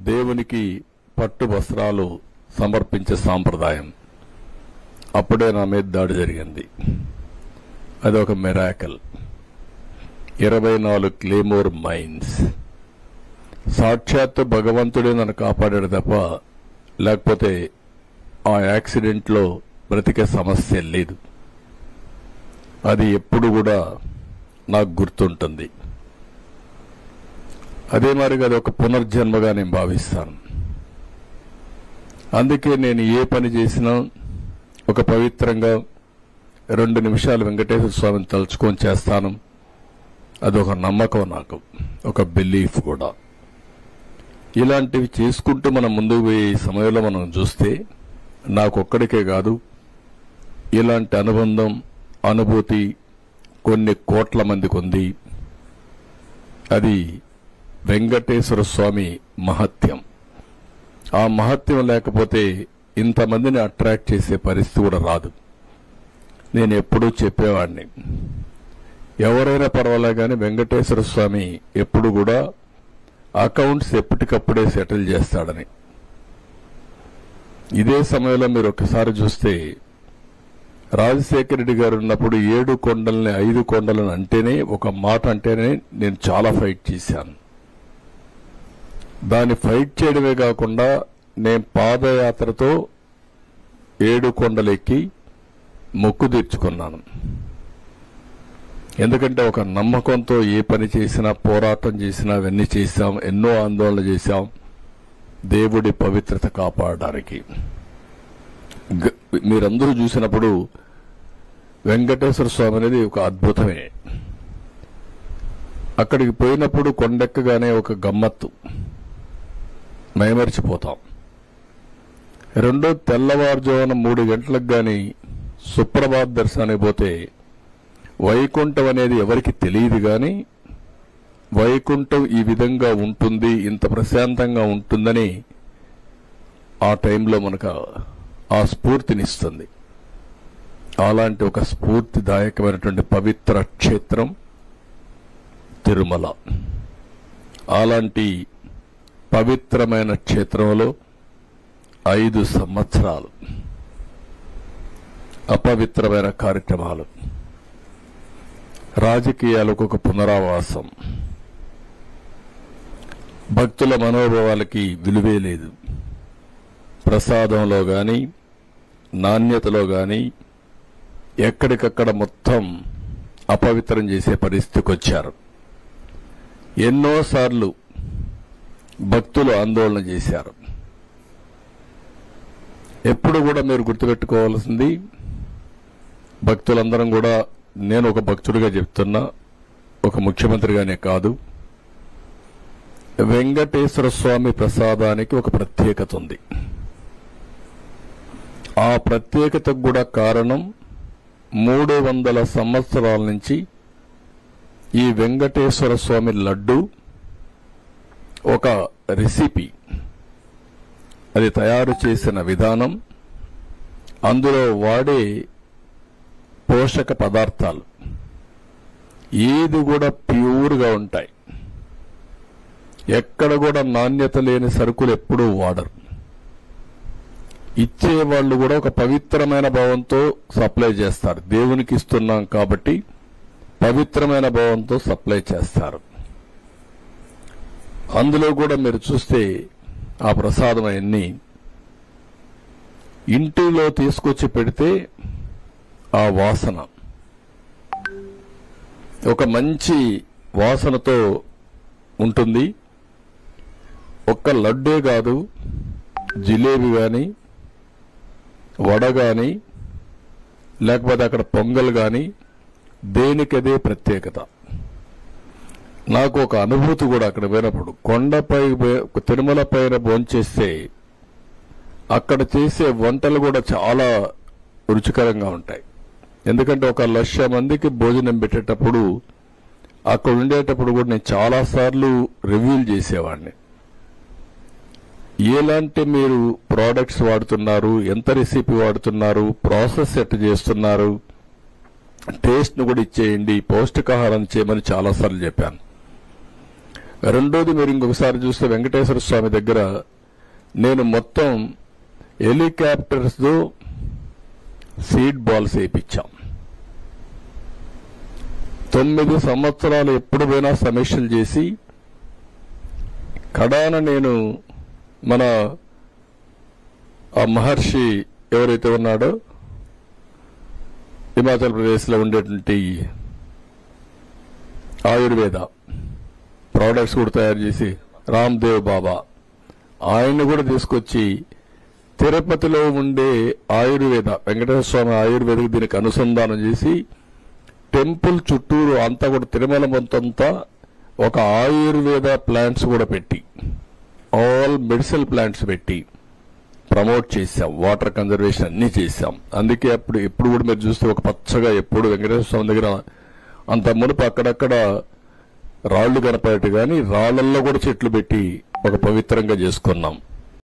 దేవునికి పట్టు వస్త్రాలు సమర్పించే సాంప్రదాయం. అప్పుడే నా మీద దాడి జరిగింది. అది ఒక మిరాకల్. 24 claymore mines. సాక్షాత్తు భగవంతుడే నన్ను కాపాడాడు తప్ప లేకపోతే ఆ యాక్సిడెంట్లో బ్రతికే సమస్య లేదు. అది ఎప్పుడు కూడా నాకు గుర్తుంటుంది. అదే మరిగా అది ఒక పునర్జన్మగా నేను భావిస్తాను. అందుకే నేను ఏ పని చేసినా ఒక పవిత్రంగా 2 నిమిషాలు వెంకటేశ్వర స్వామిని తలుచుకొని చేస్తాను. అదొక నమ్మకం, నాకు ఒక బిలీఫ్ కూడా. ఇలాంటివి చేసుకుంటూ మనం ముందుకు పోయే సమయంలో మనం చూస్తే నాకొక్కడికే కాదు, ఇలాంటి అనుబంధం, అనుభూతి కొన్ని కోట్ల మందికి ఉంది. అది వెంకటేశ్వర స్వామి మహత్యం. ఆ మహత్యం లేకపోతే ఇంతమందిని అట్రాక్ట్ చేసే పరిస్థితి కూడా రాదు. నేను ఎప్పుడూ చెప్పేవాడిని, ఎవరైనా పర్వాలే కానీ వెంకటేశ్వర స్వామి ఎప్పుడు కూడా అకౌంట్స్ ఎప్పటికప్పుడే సెటిల్ చేస్తాడని. ఇదే సమయంలో మీరు ఒకసారి చూస్తే రాజశేఖర రెడ్డి గారు ఉన్నప్పుడు 7 కొండల్ని 5 కొండలను అంటేనే, ఒక మాట అంటేనే నేను చాలా ఫైట్ చేశాను. దాన్ని ఫైట్ చేయడమే కాకుండా నేను పాదయాత్రతో 7 కొండలెక్కి మొక్కు తీర్చుకున్నాను. ఎందుకంటే ఒక నమ్మకంతో ఏ పని చేసినా, పోరాటం చేసినా, అవన్నీ చేశాం. ఎన్నో ఆందోళన చేశాం దేవుడి పవిత్రత కాపాడడానికి. మీరందరూ చూసినప్పుడు వెంకటేశ్వర స్వామి అనేది ఒక అద్భుతమే. అక్కడికి పోయినప్పుడు కొండెక్కగానే ఒక గమ్మత్తు, మైమరిచిపోతాం. రెండో తెల్లవారుజామున 3 గంటలకు గాని సుప్రభాత్ దర్శనానికి పోతే వైకుంఠం అనేది ఎవరికి తెలియదు, కానీ వైకుంఠం ఈ విధంగా ఉంటుంది, ఇంత ప్రశాంతంగా ఉంటుందని ఆ టైంలో మనకు ఆ స్ఫూర్తినిస్తుంది. అలాంటి ఒక స్ఫూర్తిదాయకమైనటువంటి పవిత్ర క్షేత్రం తిరుమల. అలాంటి పవిత్రమైన క్షేత్రంలో 5 సంవత్సరాలు అపవిత్రమైన కార్యక్రమాలు, రాజకీయాలకు ఒక పునరావాసం, భక్తుల మనోభావాలకి విలువే లేదు. ప్రసాదంలో గాని, నాణ్యతలో గాని ఎక్కడికక్కడ మొత్తం అపవిత్రం చేసే పరిస్థితికి వచ్చారు. ఎన్నోసార్లు భక్తులు ఆందోళన చేశారు. ఎప్పుడు కూడా మీరు గుర్తుపెట్టుకోవాల్సింది, భక్తులందరం కూడా, నేను ఒక భక్తుడిగా చెప్తున్నా, ఒక ముఖ్యమంత్రిగానే కాదు, వెంకటేశ్వర స్వామి ప్రసాదానికి ఒక ప్రత్యేకత ఉంది. ఆ ప్రత్యేకతకు కూడా కారణం 300 సంవత్సరాల నుంచి ఈ వెంకటేశ్వర స్వామి లడ్డు ఒక రెసిపీ, అది తయారు చేసిన విధానం, అందులో వాడే పోషక పదార్థాలు ఏది కూడా ప్యూర్గా ఉంటాయి. ఎక్కడ కూడా నాణ్యత లేని సరుకులు ఎప్పుడూ వాడరు. ఇచ్చేవాళ్లు కూడా ఒక పవిత్రమైన భావంతో సప్లై చేస్తారు. దేవునికి ఇస్తున్నాం కాబట్టి పవిత్రమైన భావంతో సప్లై చేస్తారు. అందులో కూడా మీరు చూస్తే ఆ ప్రసాదం అన్ని ఇంటిలో తీసుకొచ్చి పెడితే ఆ వాసన ఒక మంచి వాసనతో ఉంటుంది. ఒక్క లడ్డే కాదు, జిలేబీ గాని, వడ గాని, లేకపోతే అక్కడ పొంగల్ గాని, దేనికదే ప్రత్యేకత. నాకు ఒక అనుభూతి కూడా అక్కడ పోయినప్పుడు, కొండపై తిరుమల పైన భోంచేస్తే అక్కడ చేసే వంటలు కూడా చాలా రుచికరంగా ఉంటాయి. ఎందుకంటే ఒక 1,00,000 మందికి భోజనం పెట్టేటప్పుడు, అక్కడ ఉండేటప్పుడు కూడా నేను చాలాసార్లు రివ్యూలు చేసేవాడిని. ఎలాంటి మీరు ప్రోడక్ట్స్ వాడుతున్నారు, ఎంత రెసిపీ వాడుతున్నారు, ప్రాసెస్ ఎట్ చేస్తున్నారు, టేస్ట్ ను కూడా ఇచ్చేయండి, పౌష్టికాహారం చేయమని చాలాసార్లు చెప్పాను. రెండోది, మీరు ఇంకొకసారి చూస్తే వెంకటేశ్వర స్వామి దగ్గర నేను మొత్తం హెలికాప్టర్స్ సీడ్ బాల్స్ వేయించాం. 9 సంవత్సరాలు ఎప్పుడు పోయినా సమీక్షలు చేసి కడాన నేను మన ఆ మహర్షి ఎవరైతే ఉన్నాడో హిమాచల్ ప్రదేశ్లో ఉండేటువంటి ఆయుర్వేద ప్రోడక్ట్స్ కూడా తయారు చేసి రామ్దేవ్ బాబా ఆయన్ని కూడా తీసుకొచ్చి తిరుపతిలో ఉండే ఆయుర్వేద వెంకటేశ్వర స్వామి ఆయుర్వేదకి దీనికి అనుసంధానం చేసి టెంపుల్ చుట్టూరు అంతా కూడా తిరుమల మొత్తంతా ఒక ఆయుర్వేద ప్లాంట్స్ కూడా పెట్టి ఆల్ మెడిసినల్ ప్లాంట్స్ పెట్టి ప్రమోట్ చేశాం. వాటర్ కన్జర్వేషన్ అన్ని చేశాం. అందుకే అప్పుడు ఎప్పుడు కూడా మీరు చూస్తే ఒక పచ్చగా ఎప్పుడు వెంకటేశ్వర స్వామి దగ్గర అంత మునుపు అక్కడక్కడ రాళ్లు కనపడేట్టు కానీ రాళ్లల్లో కూడా చెట్లు పెట్టి ఒక పవిత్రంగా చేసుకున్నాం.